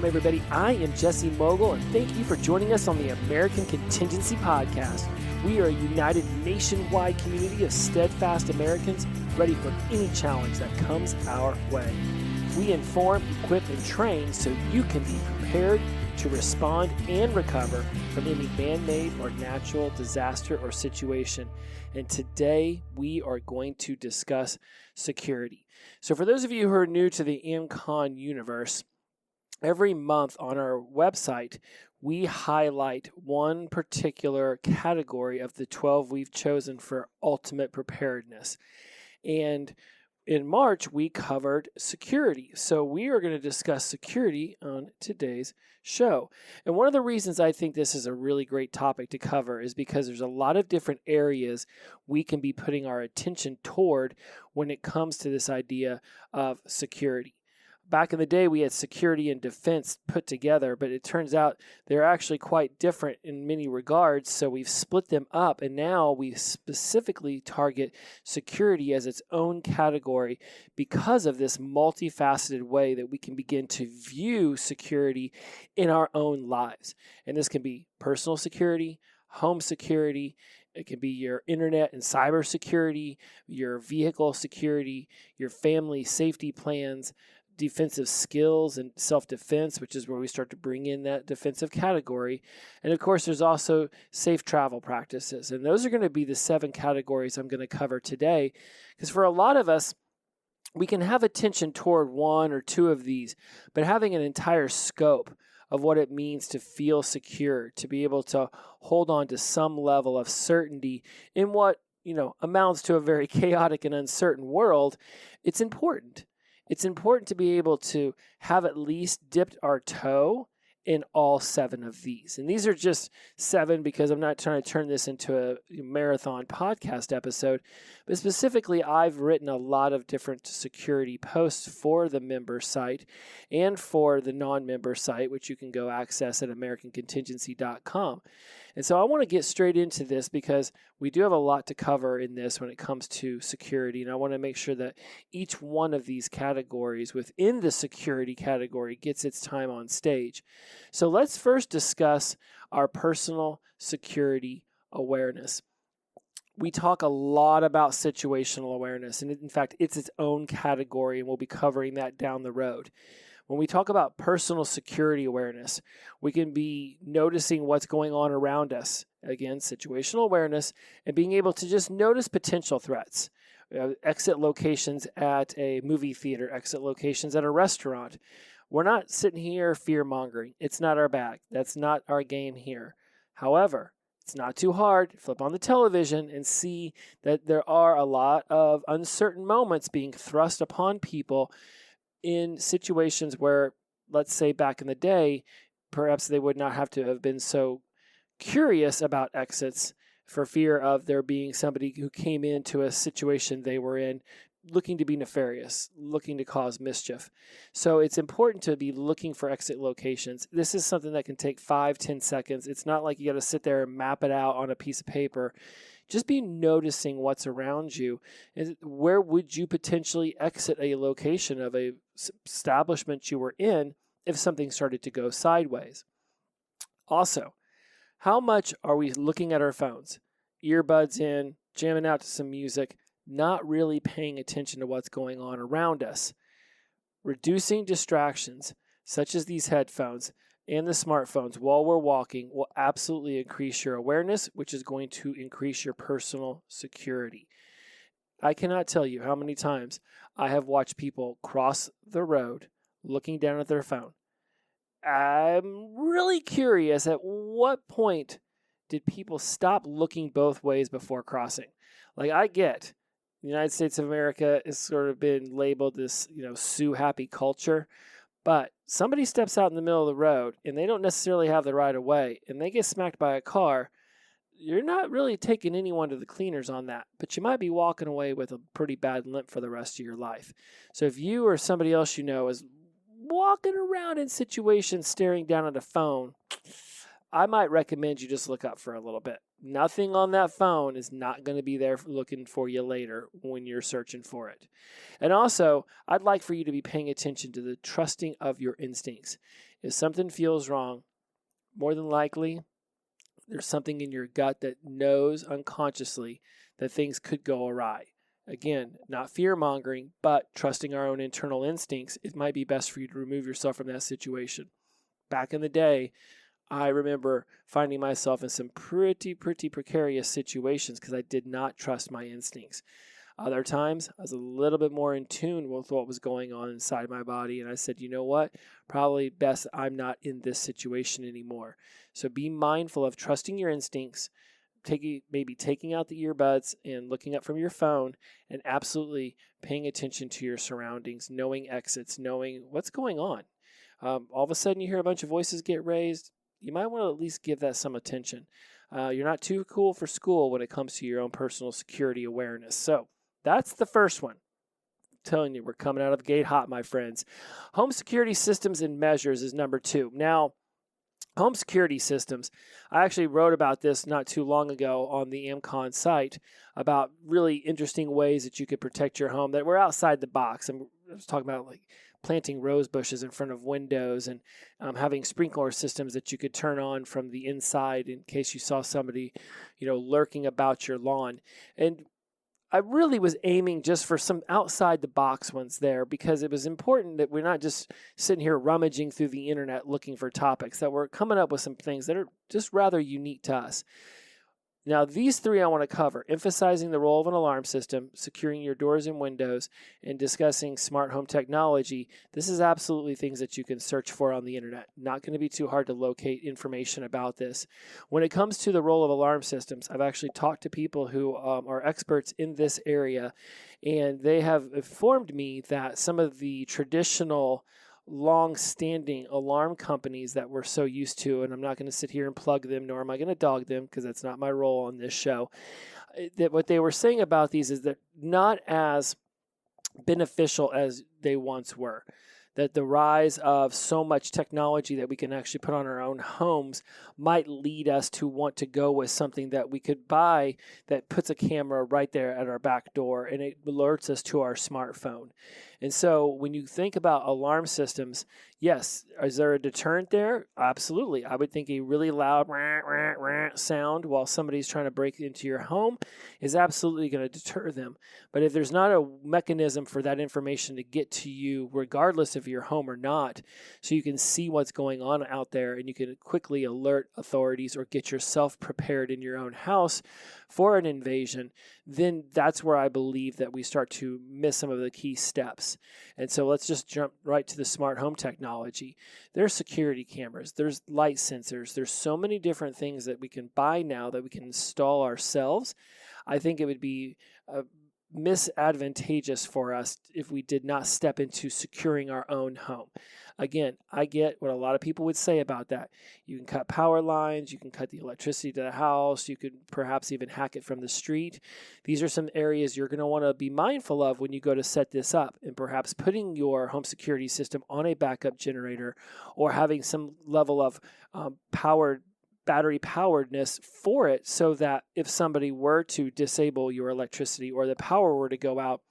everybody. I am Jesse Mogul, and thank you for joining us on the American Contingency Podcast. We are a united nationwide community of steadfast Americans ready for any challenge that comes our way. We inform, equip, and train so you can be prepared to respond and recover from any man-made or natural disaster or situation. And today we are going to discuss security. So for those of you who are new to the AmCon universe, every month on our website, we highlight one particular category of the 12 we've chosen for ultimate preparedness. And in March, we covered security. So we are going to discuss security on today's show. And one of the reasons I think this is a really great topic to cover is because there's a lot of different areas we can be putting our attention toward when it comes to this idea of security. Back in the day, we had security and defense put together, but it turns out they're actually quite different in many regards, so we've split them up, and now we specifically target security as its own category because of this multifaceted way that we can begin to view security in our own lives. And this can be personal security, home security, it can be your internet and cyber security, your vehicle security, your family safety plans, defensive skills and self-defense, which is where we start to bring in that defensive category. And of course, there's also safe travel practices. And those are going to be the 7 categories I'm going to cover today. Because for a lot of us, we can have attention toward one or two of these, but having an entire scope of what it means to feel secure, to be able to hold on to some level of certainty in what, amounts to a very chaotic and uncertain world, it's important. It's important to be able to have at least dipped our toe in all 7 of these. And these are just 7 because I'm not trying to turn this into a marathon podcast episode, but specifically I've written a lot of different security posts for the member site and for the non-member site, which you can go access at americancontingency.com. And so I want to get straight into this because we do have a lot to cover in this when it comes to security. And I want to make sure that each one of these categories within the security category gets its time on stage. So let's first discuss our personal security awareness. We talk a lot about situational awareness, and in fact, it's its own category, and we'll be covering that down the road. When we talk about personal security awareness, we can be noticing what's going on around us. Again, situational awareness, and being able to just notice potential threats. Exit locations at a movie theater, exit locations at a restaurant. We're not sitting here fear-mongering. It's not our bag. That's not our game here. However, it's not too hard to flip on the television and see that there are a lot of uncertain moments being thrust upon people in situations where, let's say back in the day, perhaps they would not have to have been so curious about exits for fear of there being somebody who came into a situation they were in looking to be nefarious, looking to cause mischief. So it's important to be looking for exit locations. This is something that can take 5-10 seconds. It's not like you got to sit there and map it out on a piece of paper. Just be noticing what's around you. And where would you potentially exit a location of a establishment you were in if something started to go sideways? Also, how much are we looking at our phones? Earbuds in, jamming out to some music, not really paying attention to what's going on around us. Reducing distractions, such as these headphones and the smartphones while we're walking, will absolutely increase your awareness, which is going to increase your personal security. I cannot tell you how many times I have watched people cross the road looking down at their phone. I'm really curious, at what point did people stop looking both ways before crossing? Like, I get the United States of America has sort of been labeled this, sue happy culture, but somebody steps out in the middle of the road and they don't necessarily have the right of way and they get smacked by a car. You're not really taking anyone to the cleaners on that, but you might be walking away with a pretty bad limp for the rest of your life. So if you or somebody else is walking around in situations staring down at a phone, I might recommend you just look up for a little bit. Nothing on that phone is not going to be there looking for you later when you're searching for it. And also, I'd like for you to be paying attention to the trusting of your instincts. If something feels wrong, more than likely, there's something in your gut that knows unconsciously that things could go awry. Again, not fear-mongering, but trusting our own internal instincts. It might be best for you to remove yourself from that situation. Back in the day, I remember finding myself in some pretty precarious situations because I did not trust my instincts. Other times, I was a little bit more in tune with what was going on inside my body, and I said, you know what? Probably best I'm not in this situation anymore. So be mindful of trusting your instincts, maybe taking out the earbuds and looking up from your phone, and absolutely paying attention to your surroundings, knowing exits, knowing what's going on. All of a sudden, you hear a bunch of voices get raised. You might want to at least give that some attention. You're not too cool for school when it comes to your own personal security awareness. So that's the first one. I'm telling you, we're coming out of the gate hot, my friends. Home security systems and measures is number 2. Now, home security systems, I actually wrote about this not too long ago on the AMCON site about really interesting ways that you could protect your home that were outside the box. I was talking about like planting rose bushes in front of windows and having sprinkler systems that you could turn on from the inside in case you saw somebody, lurking about your lawn. And I really was aiming just for some outside the box ones there because it was important that we're not just sitting here rummaging through the internet looking for topics, that we're coming up with some things that are just rather unique to us. Now, these 3 I want to cover: emphasizing the role of an alarm system, securing your doors and windows, and discussing smart home technology. This is absolutely things that you can search for on the internet. Not going to be too hard to locate information about this. When it comes to the role of alarm systems, I've actually talked to people who are experts in this area, and they have informed me that some of the traditional long-standing alarm companies that we're so used to, and I'm not going to sit here and plug them, nor am I going to dog them because that's not my role on this show, that what they were saying about these is that not as beneficial as they once were. That the rise of so much technology that we can actually put on our own homes might lead us to want to go with something that we could buy that puts a camera right there at our back door and it alerts us to our smartphone. And so when you think about alarm systems, yes, is there a deterrent there? Absolutely. I would think a really loud rah, rah, rah sound while somebody's trying to break into your home is absolutely going to deter them. But if there's not a mechanism for that information to get to you, regardless if you're home or not, so you can see what's going on out there and you can quickly alert authorities or get yourself prepared in your own house for an invasion, then that's where I believe that we start to miss some of the key steps. And so let's just jump right to the smart home technology. There's security cameras, there's light sensors, there's so many different things that we can buy now that we can install ourselves. I think it would be misadvantageous for us if we did not step into securing our own home. Again, I get what a lot of people would say about that. You can cut power lines, you can cut the electricity to the house, you could perhaps even hack it from the street. These are some areas you're going to want to be mindful of when you go to set this up, and perhaps putting your home security system on a backup generator or having some level of battery poweredness for it, so that if somebody were to disable your electricity or the power were to go out,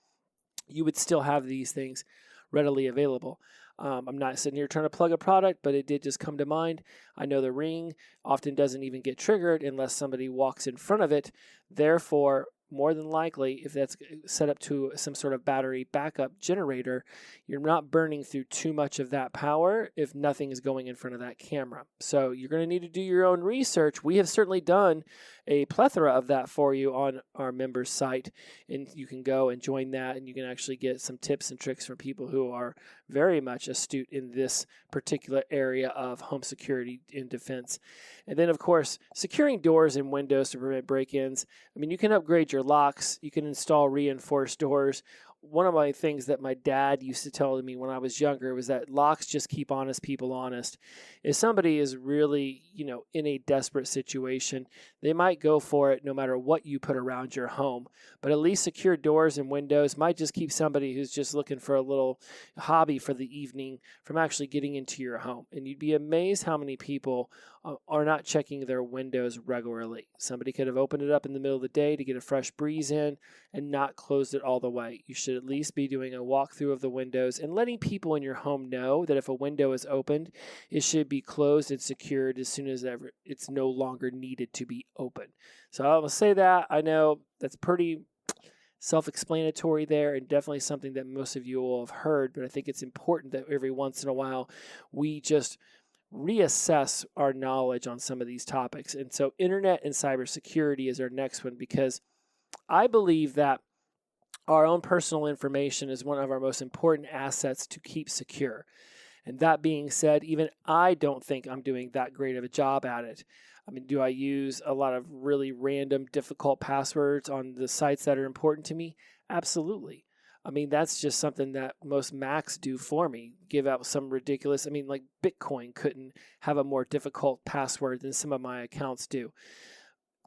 you would still have these things readily available. I'm not sitting here trying to plug a product, but it did just come to mind. I know the Ring often doesn't even get triggered unless somebody walks in front of it. Therefore, more than likely, if that's set up to some sort of battery backup generator, you're not burning through too much of that power if nothing is going in front of that camera. So you're going to need to do your own research. We have certainly done a plethora of that for you on our members site, and you can go and join that, and you can actually get some tips and tricks from people who are very much astute in this particular area of home security and defense. And then, of course, securing doors and windows to prevent break-ins. I mean, you can upgrade your locks, you can install reinforced doors, one of my things that my dad used to tell me when I was younger was that locks just keep honest people honest. If somebody is really, in a desperate situation, they might go for it no matter what you put around your home. But at least secure doors and windows might just keep somebody who's just looking for a little hobby for the evening from actually getting into your home. And you'd be amazed how many people are not checking their windows regularly. Somebody could have opened it up in the middle of the day to get a fresh breeze in and not closed it all the way. You should at least be doing a walkthrough of the windows and letting people in your home know that if a window is opened, it should be closed and secured as soon as ever it's no longer needed to be open. So I will say that. I know that's pretty self-explanatory there, and definitely something that most of you will have heard, but I think it's important that every once in a while we just reassess our knowledge on some of these topics. And so internet and cybersecurity is our next one, because I believe that our own personal information is one of our most important assets to keep secure. And that being said, even I don't think I'm doing that great of a job at it. I mean, do I use a lot of really random, difficult passwords on the sites that are important to me? Absolutely. I mean, that's just something that most Macs do for me. Give out some ridiculous, like Bitcoin couldn't have a more difficult password than some of my accounts do.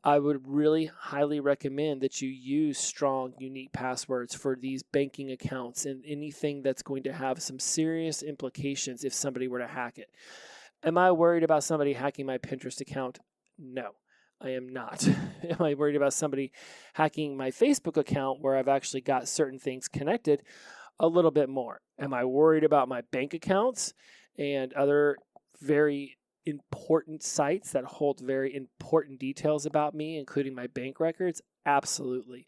I would really highly recommend that you use strong, unique passwords for these banking accounts and anything that's going to have some serious implications if somebody were to hack it. Am I worried about somebody hacking my Pinterest account? No, I am not. Am I worried about somebody hacking my Facebook account where I've actually got certain things connected? A little bit more. Am I worried about my bank accounts and other very important sites that hold very important details about me, including my bank records? Absolutely.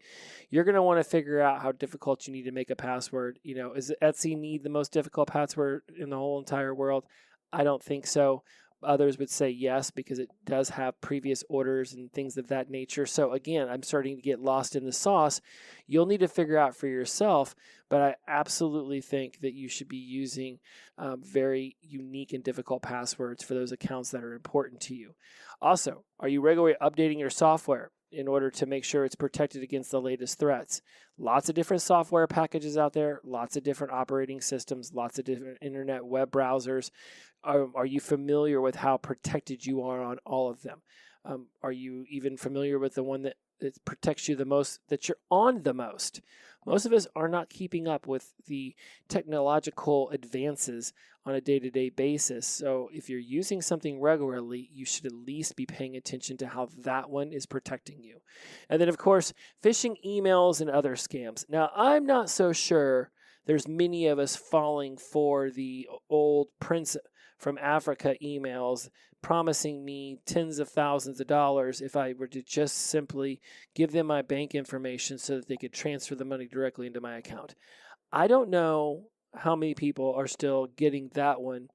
You're going to want to figure out how difficult you need to make a password. Is Etsy need the most difficult password in the whole entire world? I don't think so. Others would say yes, because it does have previous orders and things of that nature. So again, I'm starting to get lost in the sauce. You'll need to figure out for yourself, but I absolutely think that you should be using very unique and difficult passwords for those accounts that are important to you. Also, are you regularly updating your software in order to make sure it's protected against the latest threats? Lots of different software packages out there, lots of different operating systems, lots of different internet web browsers. Are you familiar with how protected you are on all of them? Are you even familiar with the one that protects you the most, that you're on the most? Most of us are not keeping up with the technological advances on a day-to-day basis. So if you're using something regularly, you should at least be paying attention to how that one is protecting you. And then, of course, phishing emails and other scams. Now, I'm not so sure there's many of us falling for the old Prince from Africa emails promising me tens of thousands of dollars if I were to just simply give them my bank information so that they could transfer the money directly into my account. I don't know how many people are still getting that one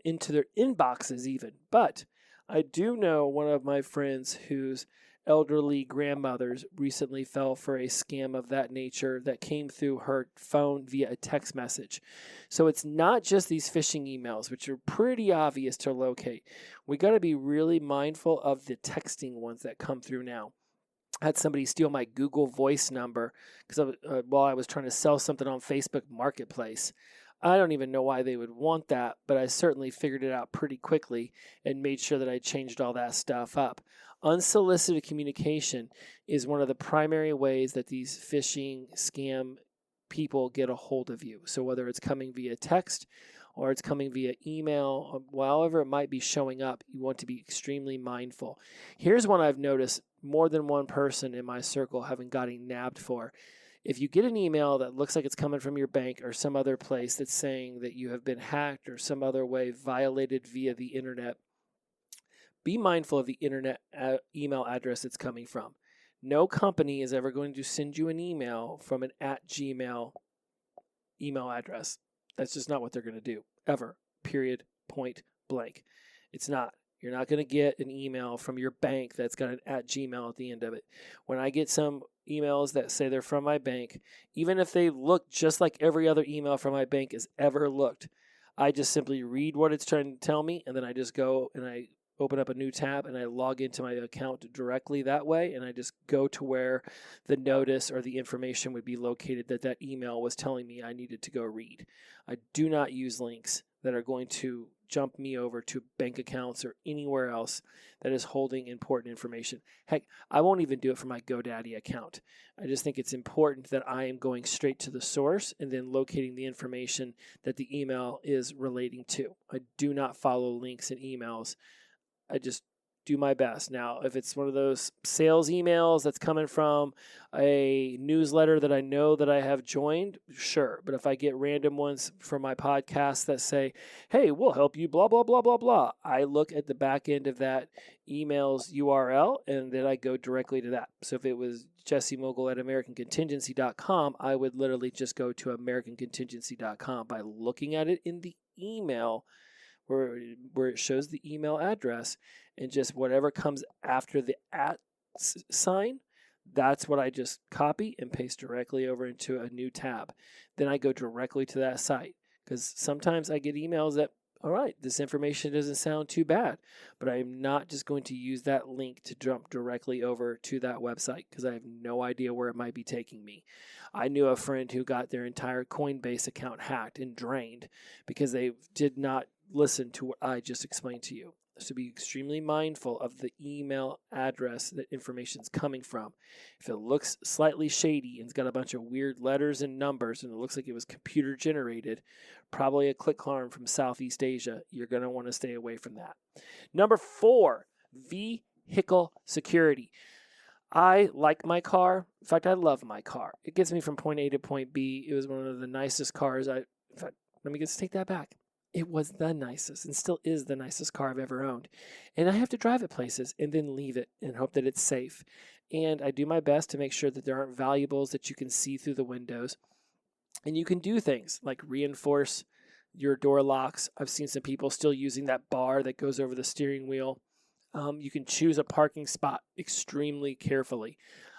into their inboxes even, but I do know one of my friends whose elderly grandmothers recently fell for a scam of that nature that came through her phone via a text message. So it's not just these phishing emails, which are pretty obvious to locate. We got to be really mindful of the texting ones that come through now. I had somebody steal my Google Voice number because while I was trying to sell something on Facebook Marketplace. I don't even know why they would want that, but I certainly figured it out pretty quickly and made sure that I changed all that stuff up. Unsolicited communication is one of the primary ways that these phishing scam people get a hold of you. So whether it's coming via text or it's coming via email, however it might be showing up, you want to be extremely mindful. Here's one I've noticed more than one person in my circle having gotten nabbed for. If you get an email that looks like it's coming from your bank or some other place that's saying that you have been hacked or some other way violated via the internet, be mindful of the internet email address it's coming from. No company is ever going to send you an email from an @Gmail email address. That's just not what they're going to do, ever, period, point blank. It's not. You're not going to get an email from your bank that's got an @Gmail at the end of it. When I get some emails that say they're from my bank, even if they look just like every other email from my bank has ever looked, I just simply read what it's trying to tell me, and then I just go and I open up a new tab and I log into my account directly that way, and I just go to where the notice or the information would be located that email was telling me I needed to go read. I do not use links that are going to jump me over to bank accounts or anywhere else that is holding important information. Heck, I won't even do it for my GoDaddy account. I just think it's important that I am going straight to the source and then locating the information that the email is relating to. I do not follow links in emails. I just do my best. Now, if it's one of those sales emails that's coming from a newsletter that I know that I have joined, sure. But if I get random ones from my podcast that say, hey, we'll help you, blah, blah, blah, blah, blah, I look at the back end of that email's URL and then I go directly to that. So if it was Jesse Mogul at AmericanContingency.com, I would literally just go to AmericanContingency.com by looking at it in the email where it shows the email address, and just whatever comes after the @ sign, that's what I just copy and paste directly over into a new tab. Then I go directly to that site, because sometimes I get emails that, all right, this information doesn't sound too bad, but I'm not just going to use that link to jump directly over to that website because I have no idea where it might be taking me. I knew a friend who got their entire Coinbase account hacked and drained because they did not listen to what I just explained to you. So be extremely mindful of the email address that information's coming from. If it looks slightly shady and it's got a bunch of weird letters and numbers and it looks like it was computer generated, probably a click harm from Southeast Asia, you're going to want to stay away from that. Number 4, vehicle security. I like my car. In fact, I love my car. It gets me from point A to point B. It was one of the nicest cars. In fact, let me just take that back. It was the nicest and still is the nicest car I've ever owned. And I have to drive it places and then leave it and hope that it's safe. And I do my best to make sure that there aren't valuables that you can see through the windows. And you can do things like reinforce your door locks. I've seen some people still using that bar that goes over the steering wheel. You can choose a parking spot extremely carefully.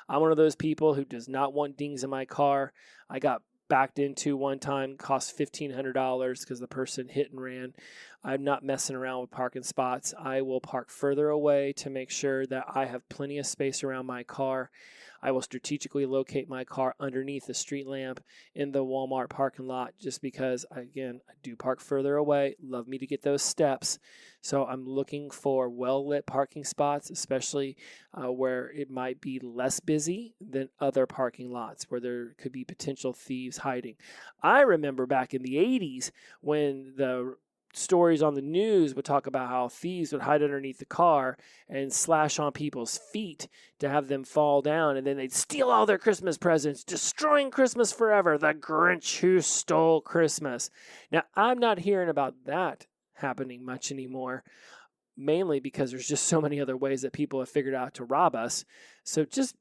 I'm one of those people who does not want dings in my car. I got backed into one time, cost $1,500 because the person hit and ran. I'm not messing around with parking spots. I will park further away to make sure that I have plenty of space around my car. I will strategically locate my car underneath the street lamp in the Walmart parking lot just because, again, I do park further away. Love me to get those steps. So I'm looking for well-lit parking spots, especially where it might be less busy than other parking lots where there could be potential thieves hiding. I remember back in the 80s when the stories on the news would talk about how thieves would hide underneath the car and slash on people's feet to have them fall down, and then they'd steal all their Christmas presents, destroying Christmas forever. The Grinch who stole Christmas. Now, I'm not hearing about that happening much anymore, mainly because there's just so many other ways that people have figured out to rob us. So just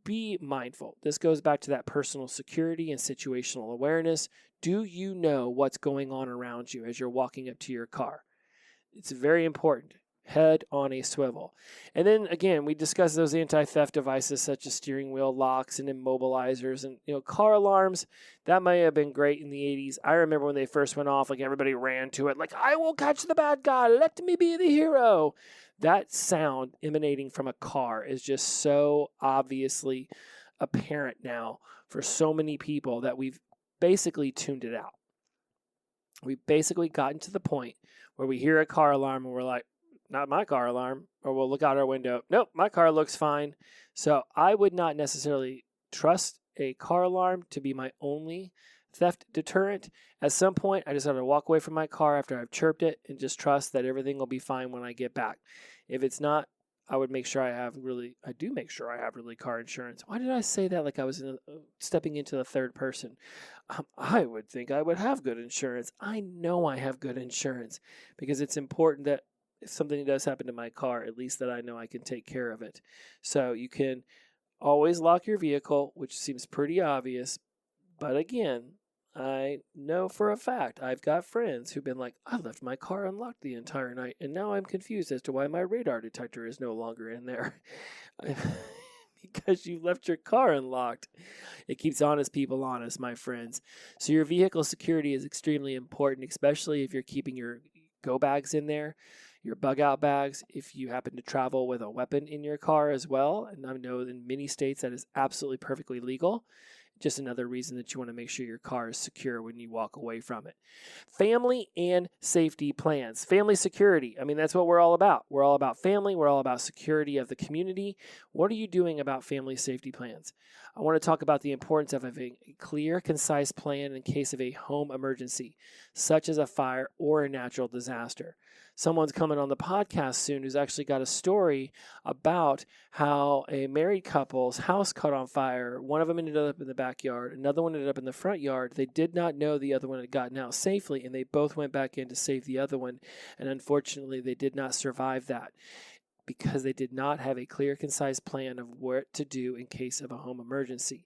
be mindful. This goes back to that personal security and situational awareness. Do you know what's going on around you as you're walking up to your car? It's very important. Head on a swivel. And then again, we discussed those anti-theft devices such as steering wheel locks and immobilizers and car alarms. That may have been great in the 80s. I remember when they first went off, like everybody ran to it, like, I will catch the bad guy. Let me be the hero. That sound emanating from a car is just so obviously apparent now for so many people that we've basically tuned it out. We've basically gotten to the point where we hear a car alarm and we're like, not my car alarm, or we'll look out our window. Nope, my car looks fine. So I would not necessarily trust a car alarm to be my only theft deterrent. At some point, I just have to walk away from my car after I've chirped it and just trust that everything will be fine when I get back. If it's not, I would make sure I have really car insurance. Why did I say that like I was stepping into the third person? I would think I would have good insurance. I know I have good insurance because it's important that if something does happen to my car, at least that I know I can take care of it. So you can always lock your vehicle, which seems pretty obvious. But again, I know for a fact I've got friends who've been like, I left my car unlocked the entire night, and now I'm confused as to why my radar detector is no longer in there. Because you left your car unlocked. It keeps honest people honest, my friends. So your vehicle security is extremely important, especially if you're keeping your go bags in there. your bug out bags if you happen to travel with a weapon in your car as well. And I know in many states that is absolutely perfectly legal. Just another reason that you want to make sure your car is secure when you walk away from it. Family and safety plans. Family security. I mean, that's what we're all about. We're all about family. We're all about security of the community. What are you doing about family safety plans? I want to talk about the importance of having a clear, concise plan in case of a home emergency, such as a fire or a natural disaster. Someone's coming on the podcast soon who's actually got a story about how a married couple's house caught on fire. One of them ended up in the backyard. Another one ended up in the front yard. They did not know the other one had gotten out safely, and they both went back in to save the other one. And unfortunately, they did not survive that because they did not have a clear, concise plan of what to do in case of a home emergency.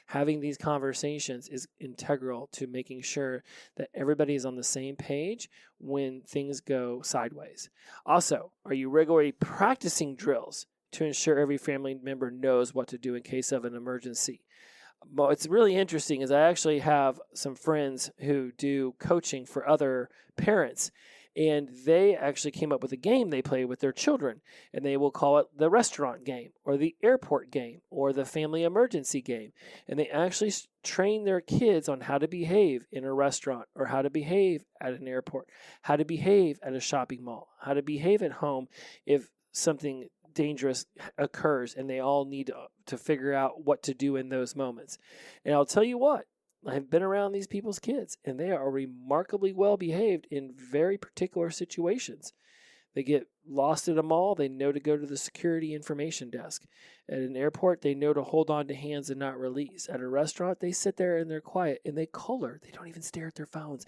Having these conversations is integral to making sure that everybody is on the same page when things go sideways. Also, are you regularly practicing drills to ensure every family member knows what to do in case of an emergency? What's really interesting is I actually have some friends who do coaching for other parents, and they actually came up with a game they play with their children, and they will call it the restaurant game or the airport game or the family emergency game. And they actually train their kids on how to behave in a restaurant or how to behave at an airport, how to behave at a shopping mall, how to behave at home if something dangerous occurs, and they all need to figure out what to do in those moments. And I'll tell you what, I've been around these people's kids, and they are remarkably well behaved in very particular situations. They get lost at a mall, they know to go to the security information desk. At an airport, they know to hold on to hands and not release. At a restaurant, they sit there and they're quiet, and they color. They don't even stare at their phones.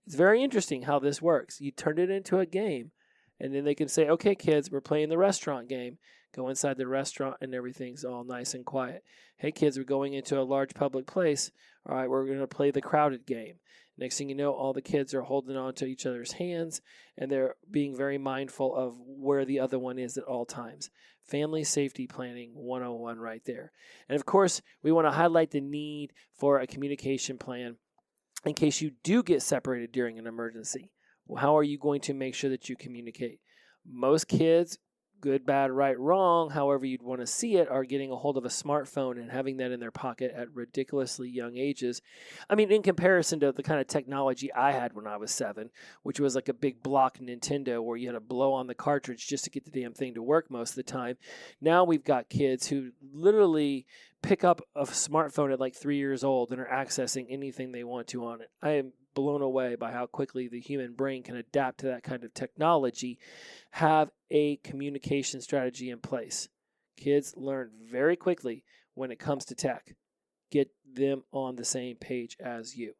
It's very interesting how this works. You turn it into a game, and then they can say, okay, kids, we're playing the restaurant game. Go inside the restaurant and everything's all nice and quiet. Hey, kids, we're going into a large public place. All right, we're going to play the crowded game. Next thing you know, all the kids are holding on to each other's hands, and they're being very mindful of where the other one is at all times. Family safety planning 101 right there. And of course, we want to highlight the need for a communication plan in case you do get separated during an emergency. Well, how are you going to make sure that you communicate? Most kids, good, bad, right, wrong, however you'd want to see it, are getting a hold of a smartphone and having that in their pocket at ridiculously young ages. I mean, in comparison to the kind of technology I had when I was 7, which was like a big block Nintendo where you had to blow on the cartridge just to get the damn thing to work most of the time. Now we've got kids who literally pick up a smartphone at like 3 years old and are accessing anything they want to on it. I am blown away by how quickly the human brain can adapt to that kind of technology. Have a communication strategy in place. Kids learn very quickly when it comes to tech. Get them on the same page as you.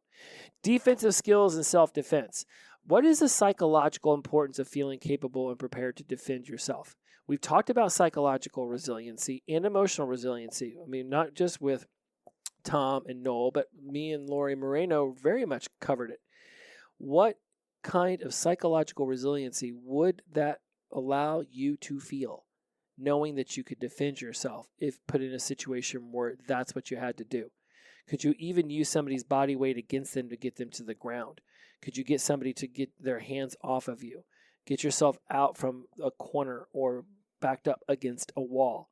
Defensive skills and self-defense. What is the psychological importance of feeling capable and prepared to defend yourself? We've talked about psychological resiliency and emotional resiliency. I mean, not just with Tom and Noel, but me and Lori Moreno very much covered it. What kind of psychological resiliency would that allow you to feel, knowing that you could defend yourself if put in a situation where that's what you had to do? Could you even use somebody's body weight against them to get them to the ground? Could you get somebody to get their hands off of you? Get yourself out from a corner or backed up against a wall?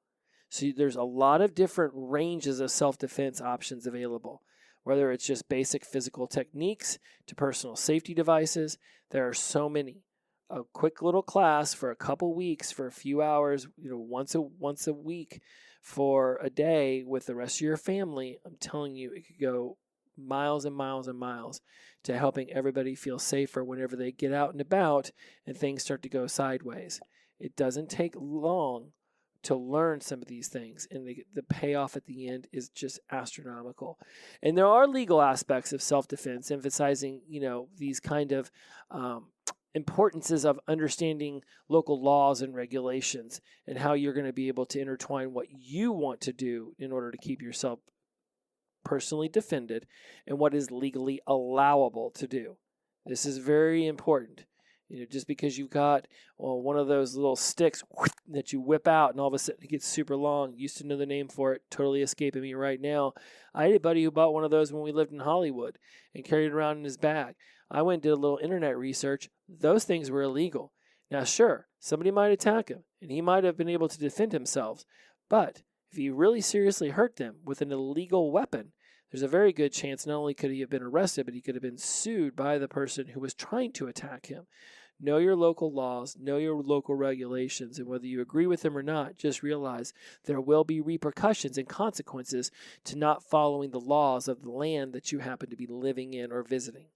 So there's a lot of different ranges of self-defense options available, whether it's just basic physical techniques to personal safety devices. There are so many. A quick little class for a couple weeks, for a few hours, once a week for a day with the rest of your family, I'm telling you, it could go miles and miles and miles to helping everybody feel safer whenever they get out and about and things start to go sideways. It doesn't take long to learn some of these things, and the payoff at the end is just astronomical. And there are legal aspects of self-defense, emphasizing, these kind of importances of understanding local laws and regulations and how you're going to be able to intertwine what you want to do in order to keep yourself personally defended and what is legally allowable to do. This is very important. Just because you've got one of those little sticks that you whip out and all of a sudden it gets super long. Used to know the name for it, totally escaping me right now. I had a buddy who bought one of those when we lived in Hollywood and carried it around in his bag. I went and did a little internet research. Those things were illegal. Now, sure, somebody might attack him and he might have been able to defend himself. But if he really seriously hurt them with an illegal weapon, there's a very good chance not only could he have been arrested, but he could have been sued by the person who was trying to attack him. Know your local laws, know your local regulations, and whether you agree with them or not, just realize there will be repercussions and consequences to not following the laws of the land that you happen to be living in or visiting.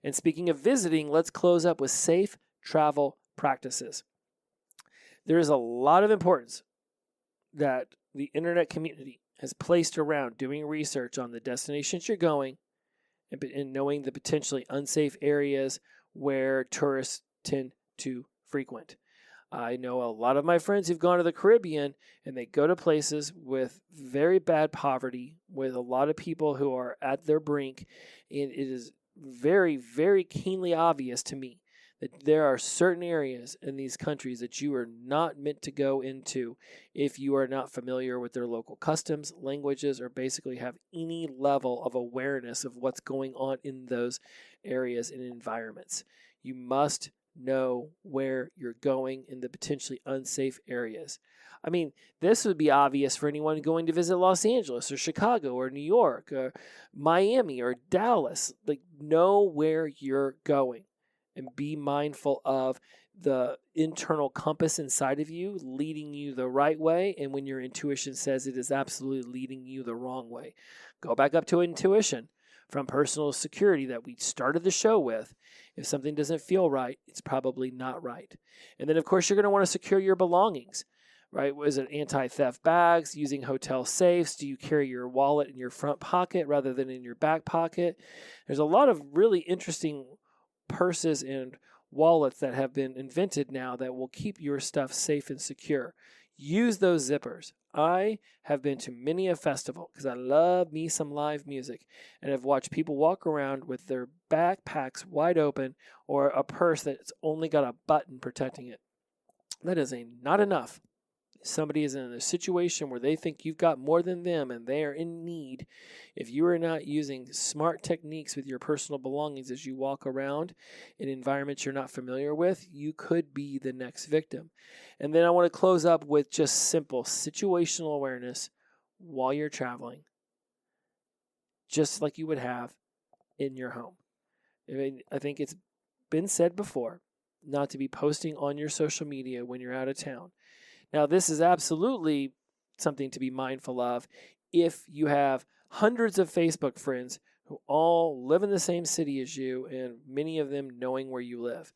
And speaking of visiting, let's close up with safe travel practices. There is a lot of importance that the internet community has placed around doing research on the destinations you're going and knowing the potentially unsafe areas where tourists tend to frequent. I know a lot of my friends who've gone to the Caribbean and they go to places with very bad poverty, with a lot of people who are at their brink, and it is very, very keenly obvious to me that there are certain areas in these countries that you are not meant to go into if you are not familiar with their local customs, languages, or basically have any level of awareness of what's going on in those areas and environments. You must know where you're going in the potentially unsafe areas. I mean, this would be obvious for anyone going to visit Los Angeles or Chicago or New York or Miami or Dallas. Like, know where you're going and be mindful of the internal compass inside of you leading you the right way, and when your intuition says it is absolutely leading you the wrong way. Go back up to intuition from personal security that we started the show with. If something doesn't feel right, it's probably not right. And then, of course, you're going to want to secure your belongings, right? Was it anti-theft bags, using hotel safes? Do you carry your wallet in your front pocket rather than in your back pocket? There's a lot of really interesting purses and wallets that have been invented now that will keep your stuff safe and secure. Use those zippers. I have been to many a festival because I love me some live music, and I've watched people walk around with their backpacks wide open or a purse that's only got a button protecting it. That is not enough. Somebody is in a situation where they think you've got more than them and they are in need. If you are not using smart techniques with your personal belongings as you walk around in environments you're not familiar with, you could be the next victim. And then I want to close up with just simple situational awareness while you're traveling, just like you would have in your home. I think it's been said before not to be posting on your social media when you're out of town. Now, this is absolutely something to be mindful of if you have hundreds of Facebook friends who all live in the same city as you, and many of them knowing where you live.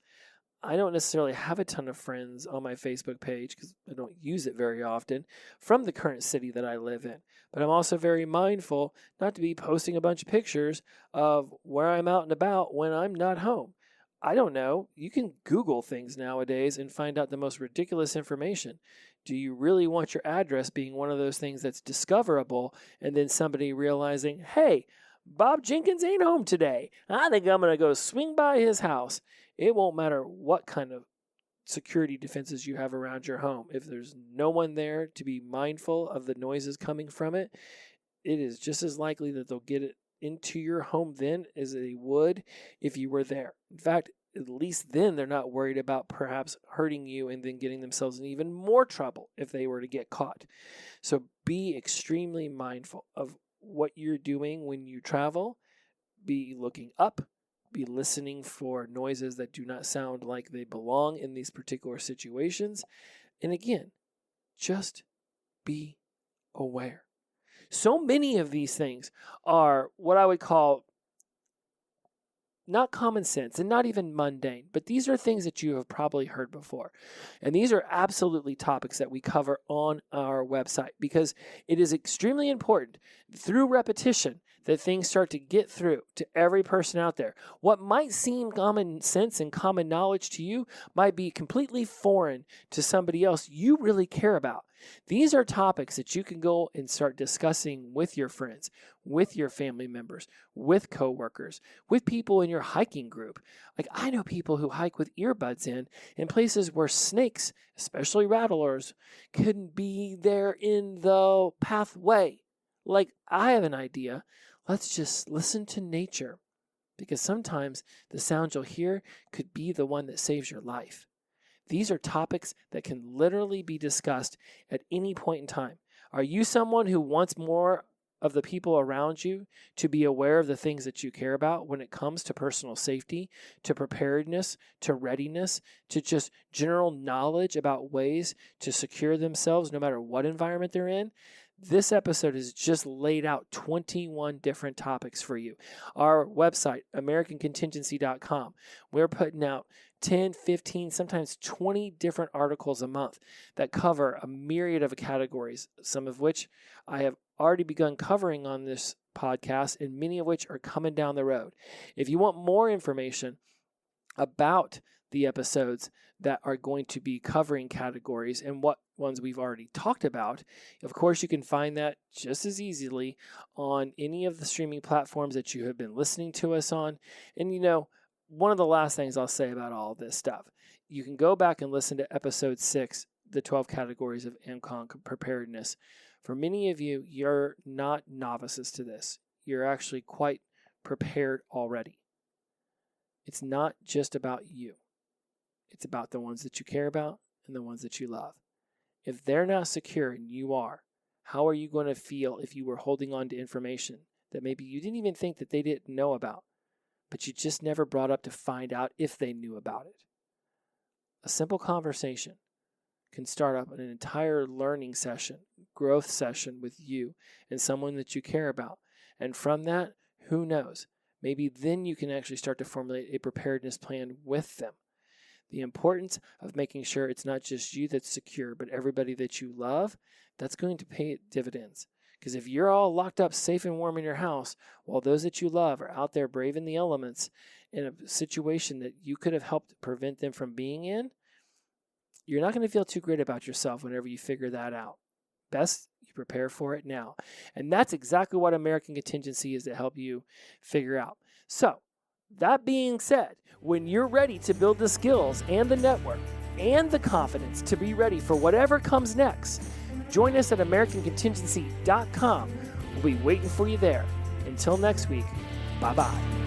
I don't necessarily have a ton of friends on my Facebook page because I don't use it very often from the current city that I live in. But I'm also very mindful not to be posting a bunch of pictures of where I'm out and about when I'm not home. I don't know. You can Google things nowadays and find out the most ridiculous information. Do you really want your address being one of those things that's discoverable and then somebody realizing, hey, Bob Jenkins ain't home today. I think I'm going to go swing by his house. It won't matter what kind of security defenses you have around your home. If there's no one there to be mindful of the noises coming from it, it is just as likely that they'll get it into your home then as they would if you were there. In fact, at least then they're not worried about perhaps hurting you and then getting themselves in even more trouble if they were to get caught. So be extremely mindful of what you're doing when you travel. Be looking up, be listening for noises that do not sound like they belong in these particular situations. And again, just be aware. So many of these things are what I would call not common sense and not even mundane, but these are things that you have probably heard before. And these are absolutely topics that we cover on our website because it is extremely important through repetition that things start to get through to every person out there. What might seem common sense and common knowledge to you might be completely foreign to somebody else you really care about. These are topics that you can go and start discussing with your friends, with your family members, with coworkers, with people in your hiking group. Like, I know people who hike with earbuds in places where snakes, especially rattlers, couldn't be there in the pathway. Like, I have an idea. Let's just listen to nature, because sometimes the sound you'll hear could be the one that saves your life. These are topics that can literally be discussed at any point in time. Are you someone who wants more of the people around you to be aware of the things that you care about when it comes to personal safety, to preparedness, to readiness, to just general knowledge about ways to secure themselves no matter what environment they're in? This episode has just laid out 21 different topics for you. Our website, americancontingency.com, we're putting out 10, 15, sometimes 20 different articles a month that cover a myriad of categories, some of which I have already begun covering on this podcast, and many of which are coming down the road. If you want more information about the episodes that are going to be covering categories and what ones we've already talked about, of course, you can find that just as easily on any of the streaming platforms that you have been listening to us on. And one of the last things I'll say about all this stuff, you can go back and listen to episode 6, the 12 categories of AMCON preparedness. For many of you, you're not novices to this. You're actually quite prepared already. It's not just about you. It's about the ones that you care about and the ones that you love. If they're not secure and you are, how are you going to feel if you were holding on to information that maybe you didn't even think that they didn't know about, but you just never brought up to find out if they knew about it? A simple conversation can start up an entire learning session, growth session with you and someone that you care about. And from that, who knows? Maybe then you can actually start to formulate a preparedness plan with them. The importance of making sure it's not just you that's secure, but everybody that you love, that's going to pay dividends. Because if you're all locked up safe and warm in your house, while those that you love are out there braving the elements in a situation that you could have helped prevent them from being in, you're not going to feel too great about yourself whenever you figure that out. Best you prepare for it now. And that's exactly what American Contingency is to help you figure out. So, that being said, when you're ready to build the skills and the network and the confidence to be ready for whatever comes next, join us at americancontingency.com. We'll be waiting for you there. Until next week, bye-bye.